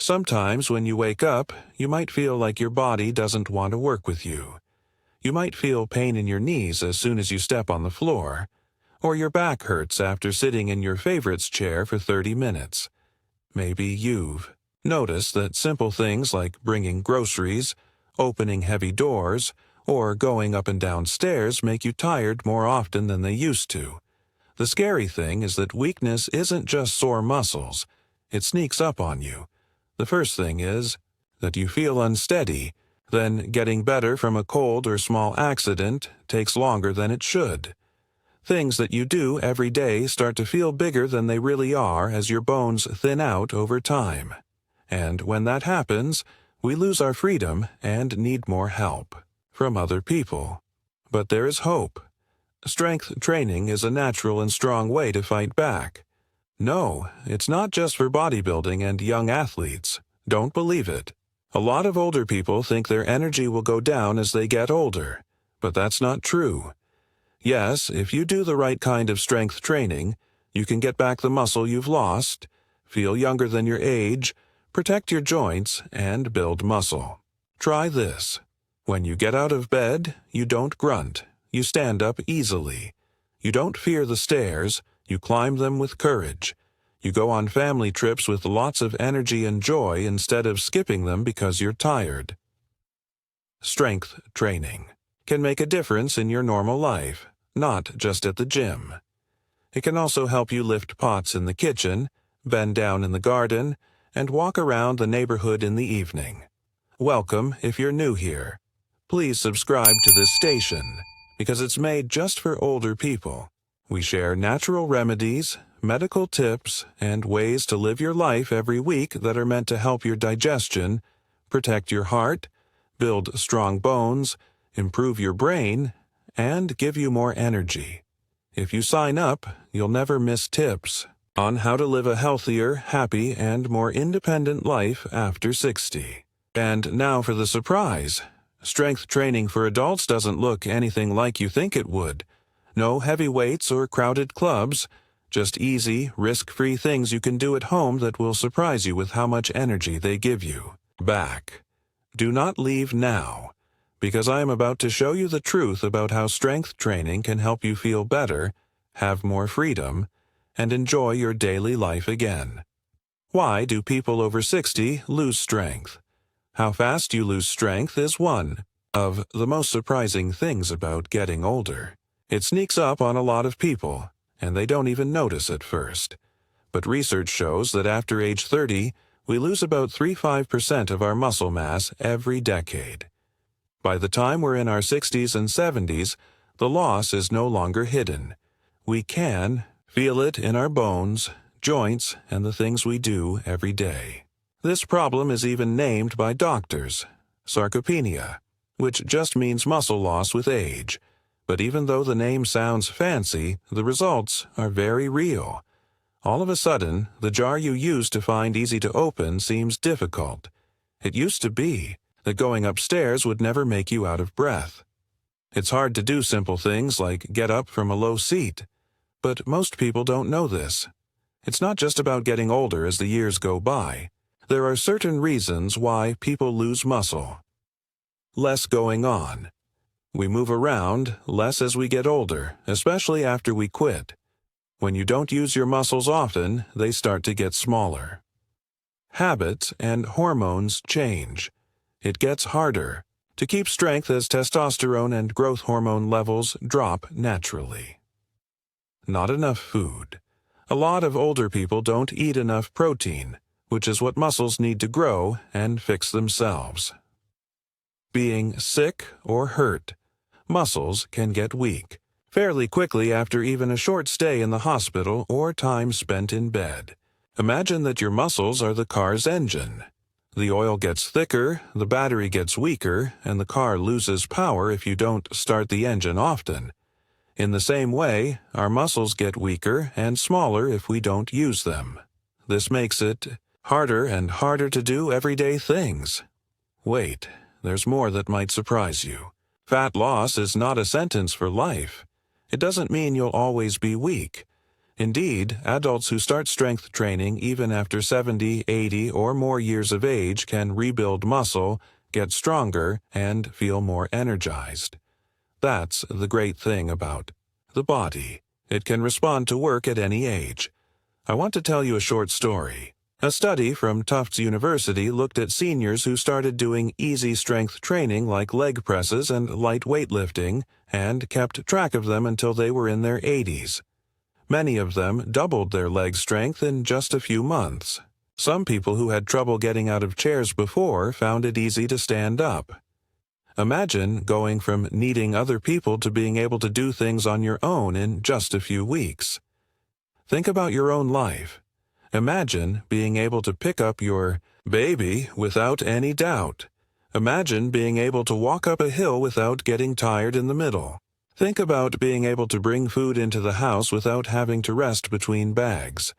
Sometimes when you wake up, you might feel like your body doesn't want to work with you. You might feel pain in your knees as soon as you step on the floor, or your back hurts after sitting in your favorite's chair for 30 minutes. Maybe you've noticed that simple things like bringing groceries, opening heavy doors, or going up and down stairs make you tired more often than they used to. The scary thing is that weakness isn't just sore muscles. It sneaks up on you. The first thing is that you feel unsteady. Then getting better from a cold or small accident takes longer than it should. Things that you do every day start to feel bigger than they really are as your bones thin out over time. And when that happens, we lose our freedom and need more help from other people. But there is hope. Strength training is a natural and strong way to fight back. No, it's not just for bodybuilding and young athletes. Don't believe it. A lot of older people think their energy will go down as they get older, but that's not true. Yes, if you do the right kind of strength training, you can get back the muscle you've lost, feel younger than your age, protect your joints, and build muscle. Try this. When you get out of bed, you don't grunt. You stand up easily. You don't fear the stairs. You climb them with courage. You go on family trips with lots of energy and joy instead of skipping them because you're tired. Strength training can make a difference in your normal life, not just at the gym. It can also help you lift pots in the kitchen, bend down in the garden, and walk around the neighborhood in the evening. Welcome if you're new here. Please subscribe to this station, because it's made just for older people. We share natural remedies, medical tips, and ways to live your life every week that are meant to help your digestion, protect your heart, build strong bones, improve your brain, and give you more energy. If you sign up, you'll never miss tips on how to live a healthier, happy, and more independent life after 60. And now for the surprise. Strength training for adults doesn't look anything like you think it would. No heavy weights or crowded clubs, just easy, risk-free things you can do at home that will surprise you with how much energy they give you back. Do not leave now, because I am about to show you the truth about how strength training can help you feel better, have more freedom, and enjoy your daily life again. Why do people over 60 lose strength? How fast you lose strength is one of the most surprising things about getting older. It sneaks up on a lot of people, and they don't even notice at first. But research shows that after age 30, we lose about 3–5% of our muscle mass every decade. By the time we're in our 60s and 70s, the loss is no longer hidden. We can feel it in our bones, joints, and the things we do every day. This problem is even named by doctors, sarcopenia, which just means muscle loss with age. But even though the name sounds fancy, the results are very real. All of a sudden, the jar you used to find easy to open seems difficult. It used to be that going upstairs would never make you out of breath. It's hard to do simple things like get up from a low seat. But most people don't know this. It's not just about getting older as the years go by. There are certain reasons why people lose muscle. Less going on. We move around less as we get older, especially after we quit. When you don't use your muscles often, they start to get smaller. Habits and hormones change. It gets harder to keep strength as testosterone and growth hormone levels drop naturally. Not enough food. A lot of older people don't eat enough protein, which is what muscles need to grow and fix themselves. Being sick or hurt. Muscles can get weak fairly quickly after even a short stay in the hospital or time spent in bed. Imagine that your muscles are the car's engine. The oil gets thicker, the battery gets weaker, and the car loses power if you don't start the engine often. In the same way, our muscles get weaker and smaller if we don't use them. This makes it harder and harder to do everyday things. Wait, there's more that might surprise you. Fat loss is not a sentence for life. It doesn't mean you'll always be weak. Indeed, adults who start strength training even after 70, 80, or more years of age can rebuild muscle, get stronger, and feel more energized. That's the great thing about the body. It can respond to work at any age. I want to tell you a short story. A study from Tufts University looked at seniors who started doing easy strength training like leg presses and light weightlifting and kept track of them until they were in their 80s. Many of them doubled their leg strength in just a few months. Some people who had trouble getting out of chairs before found it easy to stand up. Imagine going from needing other people to being able to do things on your own in just a few weeks. Think about your own life. Imagine being able to pick up your baby without any doubt. Imagine being able to walk up a hill without getting tired in the middle. Think about being able to bring food into the house without having to rest between bags.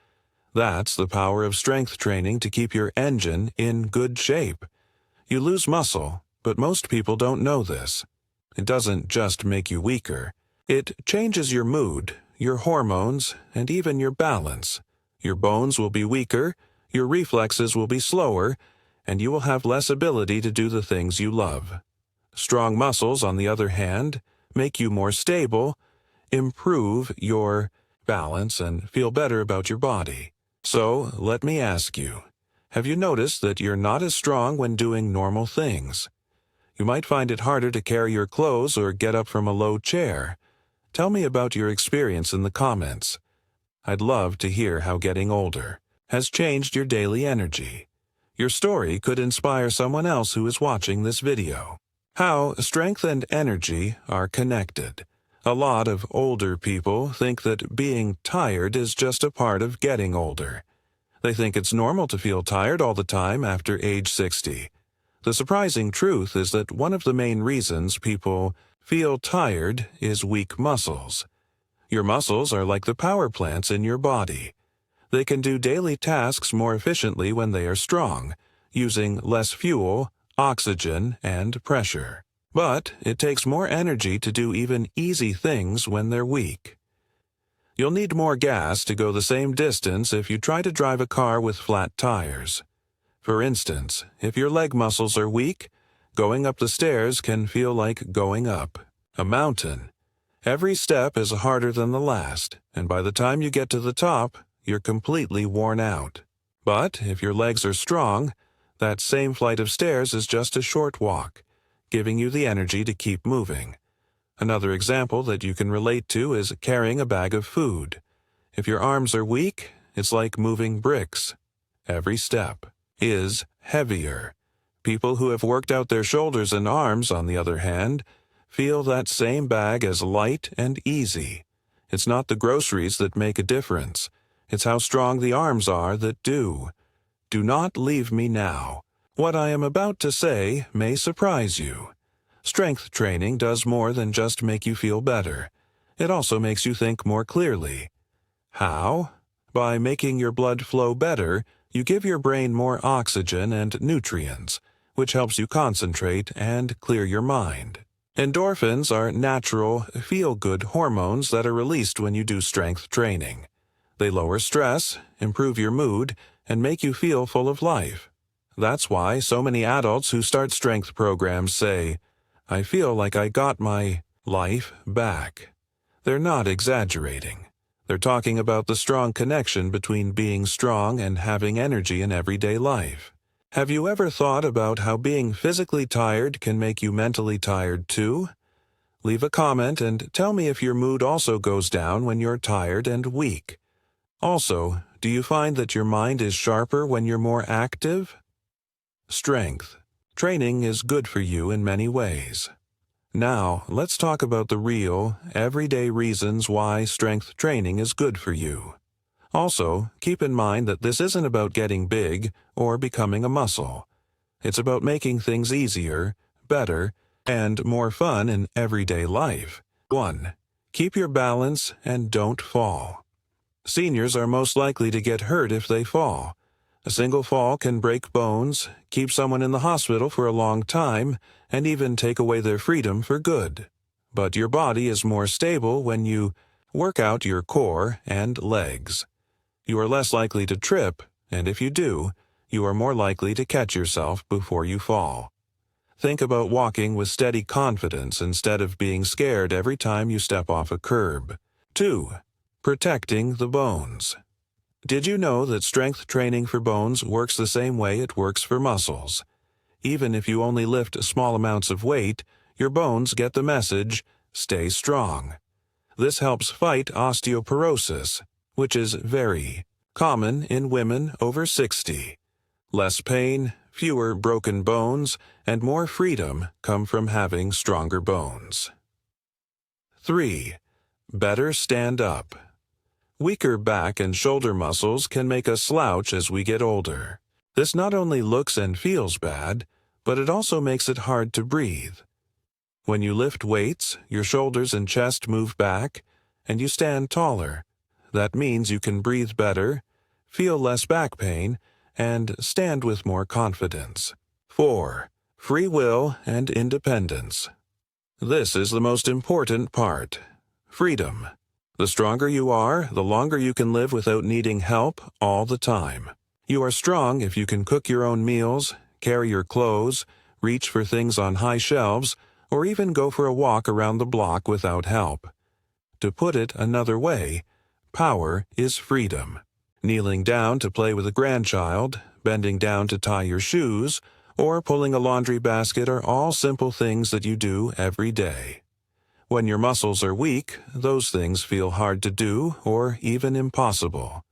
That's the power of strength training to keep your engine in good shape. You lose muscle, but most people don't know this. It doesn't just make you weaker. It changes your mood, your hormones, and even your balance. Your bones will be weaker, your reflexes will be slower, and you will have less ability to do the things you love. Strong muscles, on the other hand, make you more stable, improve your balance, and feel better about your body. So, let me ask you, have you noticed that you're not as strong when doing normal things? You might find it harder to carry your clothes or get up from a low chair. Tell me about your experience in the comments. I'd love to hear how getting older has changed your daily energy. Your story could inspire someone else who is watching this video. How strength and energy are connected. A lot of older people think that being tired is just a part of getting older. They think it's normal to feel tired all the time after age 60. The surprising truth is that one of the main reasons people feel tired is weak muscles. Your muscles are like the power plants in your body. They can do daily tasks more efficiently when they are strong, using less fuel, oxygen, and pressure. But it takes more energy to do even easy things when they're weak. You'll need more gas to go the same distance if you try to drive a car with flat tires. For instance, if your leg muscles are weak, going up the stairs can feel like going up a mountain. Every step is harder than the last, and by the time you get to the top, you're completely worn out. But if your legs are strong, that same flight of stairs is just a short walk, giving you the energy to keep moving. Another example that you can relate to is carrying a bag of food. If your arms are weak, it's like moving bricks. Every step is heavier. People who have worked out their shoulders and arms, on the other hand, feel that same bag as light and easy. It's not the groceries that make a difference. It's how strong the arms are that do. Do not leave me now. What I am about to say may surprise you. Strength training does more than just make you feel better. It also makes you think more clearly. How? By making your blood flow better, you give your brain more oxygen and nutrients, which helps you concentrate and clear your mind. Endorphins are natural, feel-good hormones that are released when you do strength training. They lower stress, improve your mood, and make you feel full of life. That's why so many adults who start strength programs say, "I feel like I got my life back." They're not exaggerating. They're talking about the strong connection between being strong and having energy in everyday life. Have you ever thought about how being physically tired can make you mentally tired too? Leave a comment and tell me if your mood also goes down when you're tired and weak. Also, do you find that your mind is sharper when you're more active? Strength training is good for you in many ways. Now, let's talk about the real, everyday reasons why strength training is good for you. Also, keep in mind that this isn't about getting big or becoming a muscle. It's about making things easier, better, and more fun in everyday life. 1. Keep your balance and don't fall. Seniors are most likely to get hurt if they fall. A single fall can break bones, keep someone in the hospital for a long time, and even take away their freedom for good. But your body is more stable when you Work out your core and legs. You are less likely to trip, and if you do, you are more likely to catch yourself before you fall. Think about walking with steady confidence instead of being scared every time you step off a curb. 2. Protecting the bones. Did you know that strength training for bones works the same way it works for muscles? Even if you only lift small amounts of weight, your bones get the message, stay strong. This helps fight osteoporosis, which is very common in women over 60. Less pain, fewer broken bones, and more freedom come from having stronger bones. 3. Better stand up. Weaker back and shoulder muscles can make us slouch as we get older. This not only looks and feels bad, but it also makes it hard to breathe. When you lift weights, your shoulders and chest move back, and you stand taller. That means you can breathe better, feel less back pain, and stand with more confidence. 4. Free will and independence. This is the most important part. Freedom. The stronger you are, the longer you can live without needing help all the time. You are strong if you can cook your own meals, carry your clothes, reach for things on high shelves, or even go for a walk around the block without help. To put it another way, power is freedom. Kneeling down to play with a grandchild, bending down to tie your shoes, or pulling a laundry basket are all simple things that you do every day. When your muscles are weak, those things feel hard to do or even impossible.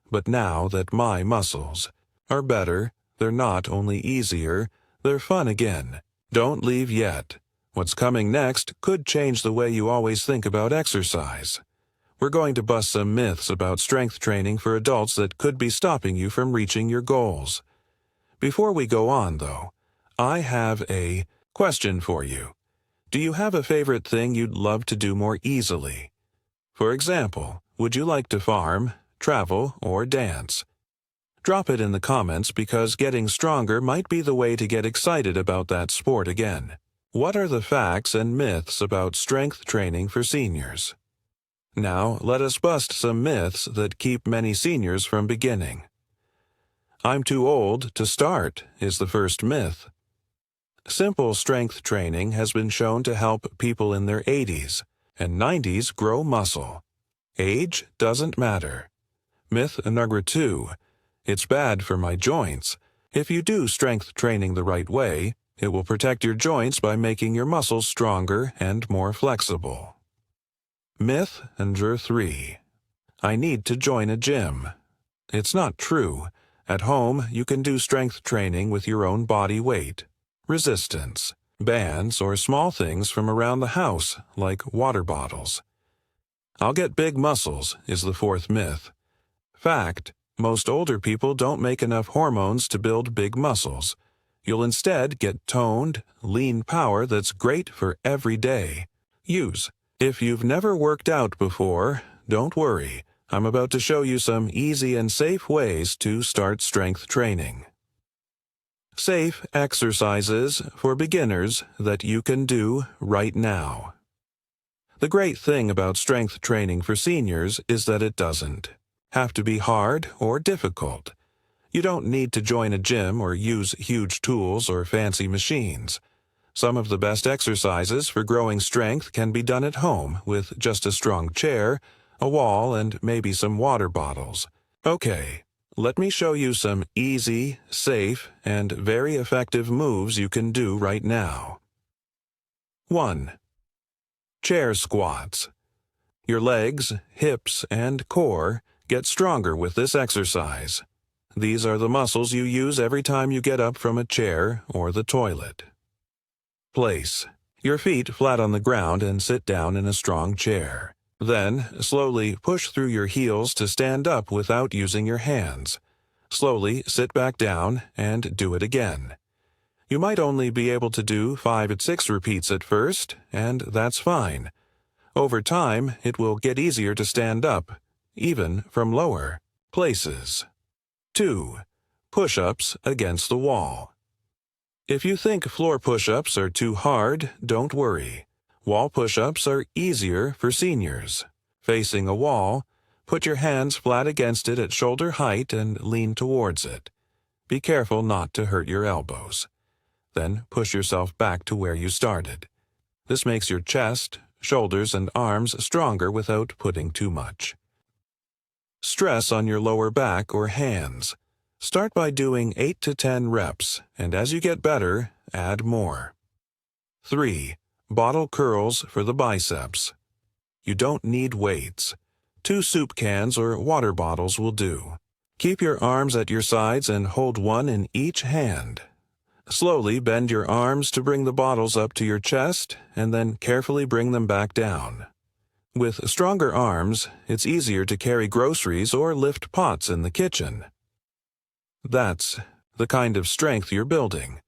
But now that my muscles are better, they're not only easier, they're fun again. Don't leave yet. What's coming next could change the way you always think about exercise. We're going to bust some myths about strength training for adults that could be stopping you from reaching your goals. Before we go on, though, I have a question for you. Do you have a favorite thing you'd love to do more easily? For example, would you like to farm, travel, or dance? Drop it in the comments because getting stronger might be the way to get excited about that sport again. What are the facts and myths about strength training for seniors? Now, let us bust some myths that keep many seniors from beginning. I'm too old to start is the first myth. Simple strength training has been shown to help people in their 80s and 90s grow muscle. Age doesn't matter. Myth number 2. It's bad for my joints. If you do strength training the right way, it will protect your joints by making your muscles stronger and more flexible. Myth number 3. I need to join a gym. It's not true. At home, you can do strength training with your own body weight, resistance, bands, or small things from around the house, like water bottles. I'll get big muscles is the 4th myth. Fact, most older people don't make enough hormones to build big muscles. You'll instead get toned, lean power that's great for everyday use. If you've never worked out before, don't worry. I'm about to show you some easy and safe ways to start strength training. Safe exercises for beginners that you can do right now. The great thing about strength training for seniors is that it doesn't have to be hard or difficult. You don't need to join a gym or use huge tools or fancy machines. Some of the best exercises for growing strength can be done at home with just a strong chair, a wall, and maybe some water bottles. Okay, let me show you some easy, safe, and very effective moves you can do right now. 1. Chair squats. Your legs, hips, and core get stronger with this exercise. These are the muscles you use every time you get up from a chair or the toilet. Place your feet flat on the ground and sit down in a strong chair. Then, slowly push through your heels to stand up without using your hands. Slowly sit back down and do it again. You might only be able to do 5 to 6 repeats at first, and that's fine. Over time, it will get easier to stand up, even from lower places. 2. Push-ups against the wall. If you think floor push-ups are too hard, don't worry. Wall push-ups are easier for seniors. Facing a wall, put your hands flat against it at shoulder height and lean towards it. Be careful not to hurt your elbows. Then push yourself back to where you started. This makes your chest, shoulders, and arms stronger without putting too much. Stress on your lower back or hands. Start by doing 8 to 10 reps, and as you get better, add more. 3. Bottle curls for the biceps. You don't need weights. 2 soup cans or water bottles will do. Keep your arms at your sides and hold one in each hand. Slowly bend your arms to bring the bottles up to your chest, and then carefully bring them back down. With stronger arms, it's easier to carry groceries or lift pots in the kitchen. That's the kind of strength you're building.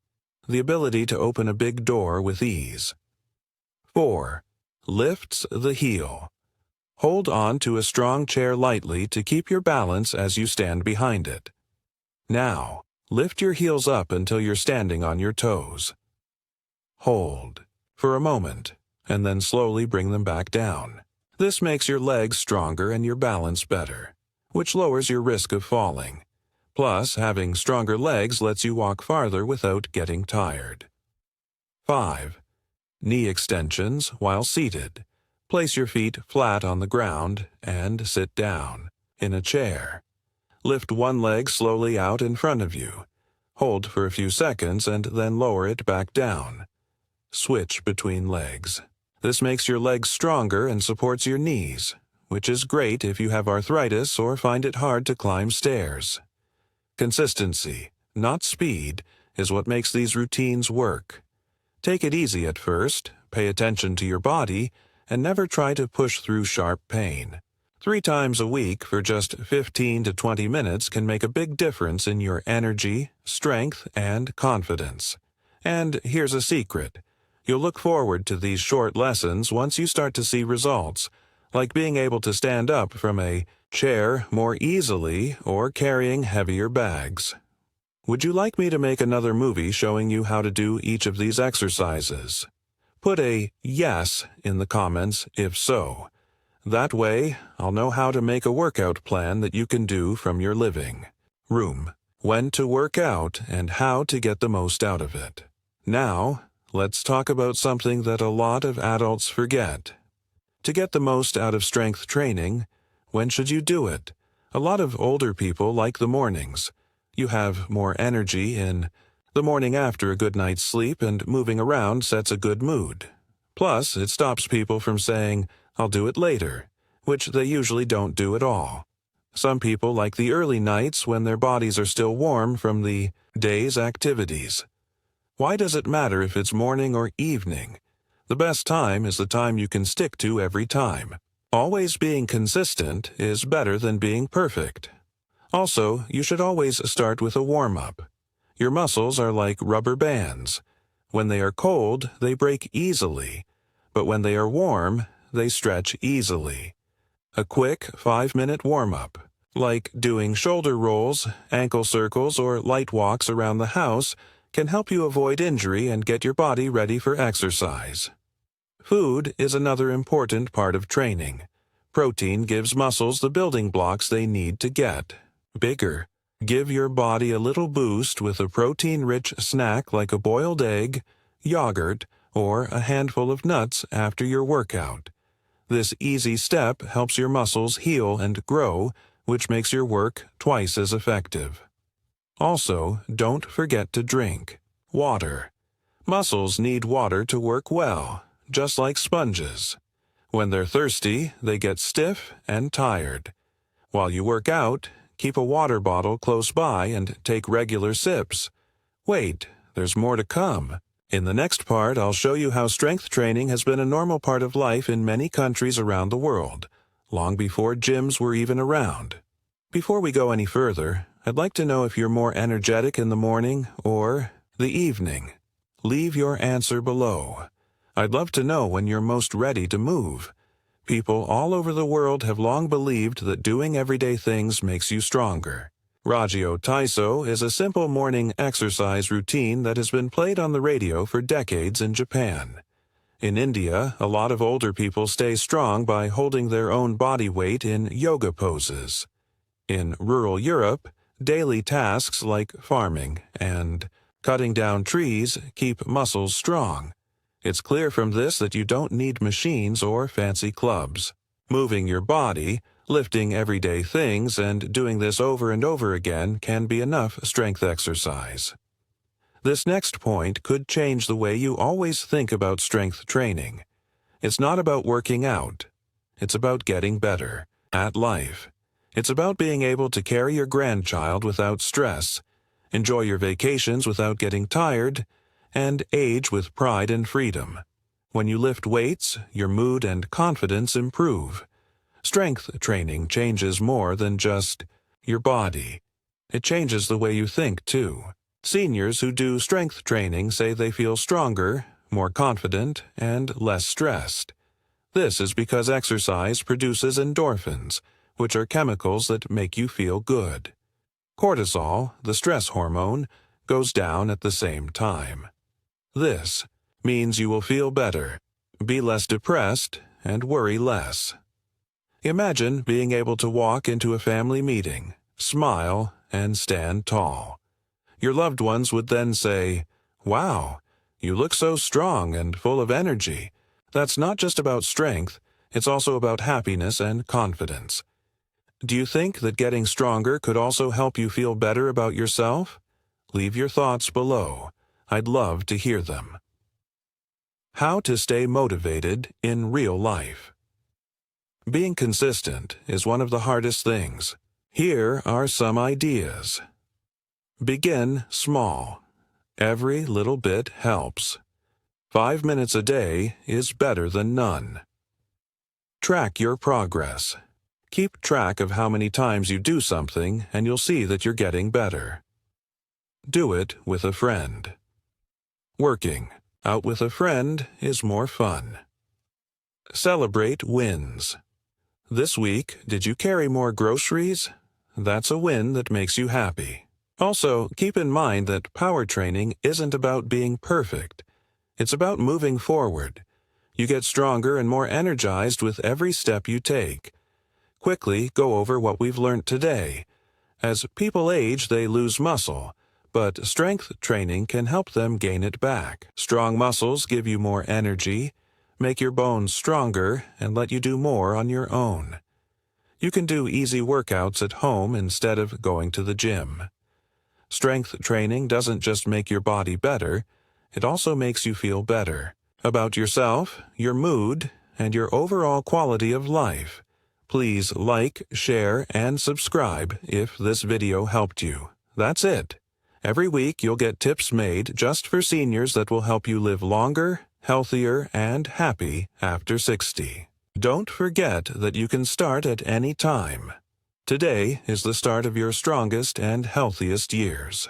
The ability to open a big door with ease. 4. Lifts the heel. Hold on to a strong chair lightly to keep your balance as you stand behind it. Now, lift your heels up until you're standing on your toes. Hold for a moment, and then slowly bring them back down. This makes your legs stronger and your balance better, which lowers your risk of falling. Plus, having stronger legs lets you walk farther without getting tired. 5. Knee extensions while seated. Place your feet flat on the ground and sit down in a chair. Lift one leg slowly out in front of you. Hold for a few seconds and then lower it back down. Switch between legs. This makes your legs stronger and supports your knees, which is great if you have arthritis or find it hard to climb stairs. Consistency, not speed, is what makes these routines work. Take it easy at first, pay attention to your body, and never try to push through sharp pain. 3 times a week for just 15 to 20 minutes can make a big difference in your energy, strength, and confidence. And here's a secret. You'll look forward to these short lessons once you start to see results, like being able to stand up from a chair more easily or carrying heavier bags. Would you like me to make another movie showing you how to do each of these exercises? Put a yes in the comments if so. That way, I'll know how to make a workout plan that you can do from your living room, when to work out, and how to get the most out of it. Now, let's talk about something that a lot of adults forget. To get the most out of strength training, when should you do it? A lot of older people like the mornings. You have more energy in the morning after a good night's sleep, and moving around sets a good mood. Plus, it stops people from saying, "I'll do it later," which they usually don't do at all. Some people like the early nights when their bodies are still warm from the day's activities. Why does it matter if it's morning or evening? The best time is the time you can stick to every time. Always being consistent is better than being perfect. Also, you should always start with a warm-up. Your muscles are like rubber bands. When they are cold, they break easily, but when they are warm, they stretch easily. A quick 5-minute warm-up, like doing shoulder rolls, ankle circles, or light walks around the house, can help you avoid injury and get your body ready for exercise. Food is another important part of training. Protein gives muscles the building blocks they need to get bigger. Give your body a little boost with a protein-rich snack like a boiled egg, yogurt, or a handful of nuts after your workout. This easy step helps your muscles heal and grow, which makes your work twice as effective. Also, don't forget to drink water. Muscles need water to work well, just like sponges. When they're thirsty, they get stiff and tired. While you work out, keep a water bottle close by and take regular sips. Wait, there's more to come. In the next part, I'll show you how strength training has been a normal part of life in many countries around the world, long before gyms were even around. Before we go any further, I'd like to know if you're more energetic in the morning or the evening. Leave your answer below. I'd love to know when you're most ready to move. People all over the world have long believed that doing everyday things makes you stronger. Raggio Taiso is a simple morning exercise routine that has been played on the radio for decades in Japan. In India, a lot of older people stay strong by holding their own body weight in yoga poses. In rural Europe, daily tasks like farming and cutting down trees keep muscles strong. It's clear from this that you don't need machines or fancy clubs. Moving your body, lifting everyday things, and doing this over and over again can be enough strength exercise. This next point could change the way you always think about strength training. It's not about working out. It's about getting better at life. It's about being able to carry your grandchild without stress, enjoy your vacations without getting tired, and age with pride and freedom. When you lift weights, your mood and confidence improve. Strength training changes more than just your body. It changes the way you think, too. Seniors who do strength training say they feel stronger, more confident, and less stressed. This is because exercise produces endorphins, which are chemicals that make you feel good. Cortisol, the stress hormone, goes down at the same time. This means you will feel better, be less depressed, and worry less. Imagine being able to walk into a family meeting, smile, and stand tall. Your loved ones would then say, "Wow, you look so strong and full of energy." That's not just about strength, it's also about happiness and confidence. Do you think that getting stronger could also help you feel better about yourself? Leave your thoughts below. I'd love to hear them. How to stay motivated in real life. Being consistent is one of the hardest things. Here are some ideas. Begin small. Every little bit helps. 5 minutes a day is better than none. Track your progress. Keep track of how many times you do something, and you'll see that you're getting better. Do it with a friend. Working out with a friend is more fun. Celebrate wins. This week, did you carry more groceries? That's a win that makes you happy. Also, keep in mind that power training isn't about being perfect. It's about moving forward. You get stronger and more energized with every step you take. Quickly go over what we've learned today. As people age, they lose muscle, but strength training can help them gain it back. Strong muscles give you more energy, make your bones stronger, and let you do more on your own. You can do easy workouts at home instead of going to the gym. Strength training doesn't just make your body better, it also makes you feel better about yourself, your mood, and your overall quality of life. Please like, share, and subscribe if this video helped you. That's it. Every week you'll get tips made just for seniors that will help you live longer, healthier, and happy after 60. Don't forget that you can start at any time. Today is the start of your strongest and healthiest years.